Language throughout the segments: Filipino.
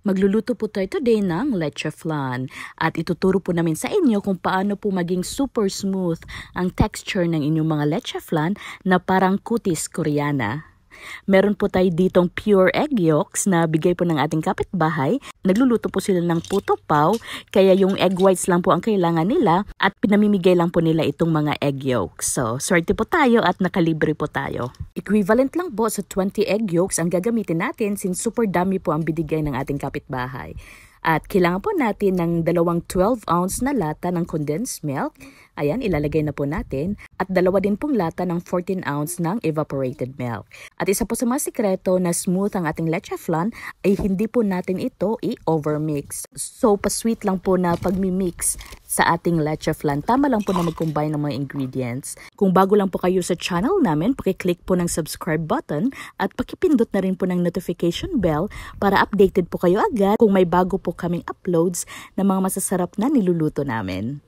Magluluto po tayo today ng leche flan at ituturo po namin sa inyo kung paano po maging super smooth ang texture ng inyong mga leche flan na parang kutis koreana. Meron po tayo ditong pure egg yolks na bigay po ng ating kapitbahay. Nagluluto po sila ng puto pao, kaya yung egg whites lang po ang kailangan nila at pinamimigay lang po nila itong mga egg yolks. So, swerte po tayo at nakalibre po tayo. Equivalent lang po sa 20 egg yolks ang gagamitin natin since super dami po ang binigay ng ating kapitbahay. At kailangan po natin ng 12 ounce na lata ng condensed milk. Ayan, ilalagay na po natin. At 2 din pong lata ng 14 ounce ng evaporated milk. At isa po sa mga sikreto na smooth ang ating leche flan ay hindi po natin ito i-overmix. So, pa-sweet lang po na pagmi-mix sa ating leche flan. Tama lang po na mag-combine ng mga ingredients. Kung bago lang po kayo sa channel namin, pakiclick po ng subscribe button at pakipindot na rin po ng notification bell para updated po kayo agad kung may bago po kaming uploads ng mga masasarap na niluluto namin.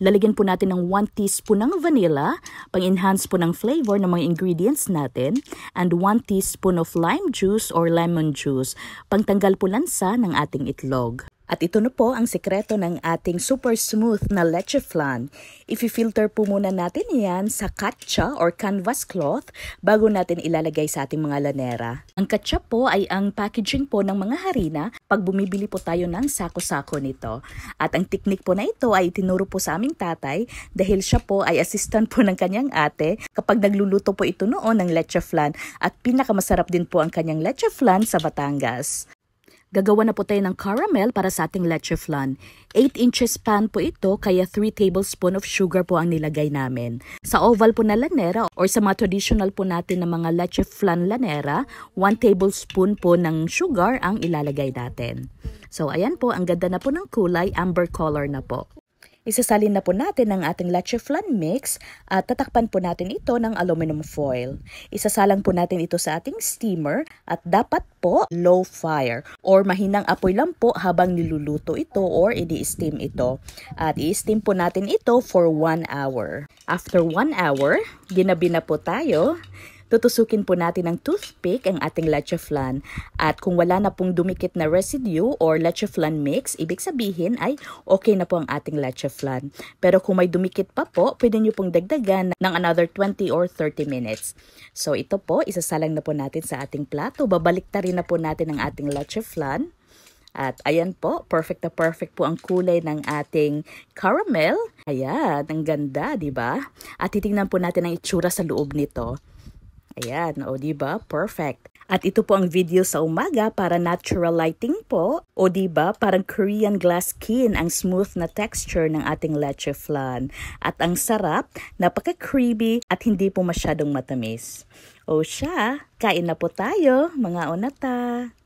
Lalagyan po natin ng 1 teaspoon ng vanilla, pang-enhance po ng flavor ng mga ingredients natin, and 1 teaspoon of lime juice or lemon juice, pangtanggal po lansa ng ating itlog. At ito na po ang sekreto ng ating super smooth na leche flan. I-filter po muna natin yan sa katcha or canvas cloth bago natin ilalagay sa ating mga lanera. Ang katcha po ay ang packaging po ng mga harina pag bumibili po tayo ng sako-sako nito. At ang teknik po na ito ay tinuro po sa aming tatay dahil siya po ay assistant po ng kanyang ate kapag nagluluto po ito noon ng leche flan at pinakamasarap din po ang kanyang leche flan sa Batangas. Gagawa na po tayo ng caramel para sa ating leche flan. 8 inches pan po ito, kaya 3 tablespoon of sugar po ang nilagay namin. Sa oval po na lanera or sa mga traditional po natin na mga leche flan lanera, 1 tablespoon po ng sugar ang ilalagay natin. So ayan po, ang ganda na po ng kulay, amber color na po. Isasalin na po natin ang ating leche flan mix at tatakpan po natin ito ng aluminum foil. Isasalang po natin ito sa ating steamer at dapat po low fire or mahinang apoy lang po habang niluluto ito or i-steam ito. At i-steam po natin ito for 1 hour. After 1 hour, ginabi na po tayo. Tutusukin po natin ng toothpick ang ating leche flan at kung wala na pong dumikit na residue or leche flan mix, ibig sabihin ay okay na po ang ating leche flan. Pero kung may dumikit pa po, pwede nyo pong dagdagan ng another 20 or 30 minutes. So ito po, isasalang na po natin sa ating plato. Babaliktarin na po natin ang ating leche flan. At ayan po, perfect na perfect po ang kulay ng ating caramel. Ayan, ang ganda, di ba? At titingnan po natin ang itsura sa loob nito. Ayan, o diba? Perfect. At ito po ang video sa umaga para natural lighting po. O diba? Parang Korean glass skin ang smooth na texture ng ating leche flan. At ang sarap, napaka-creamy at hindi po masyadong matamis. O siya, kain na po tayo, mga onata.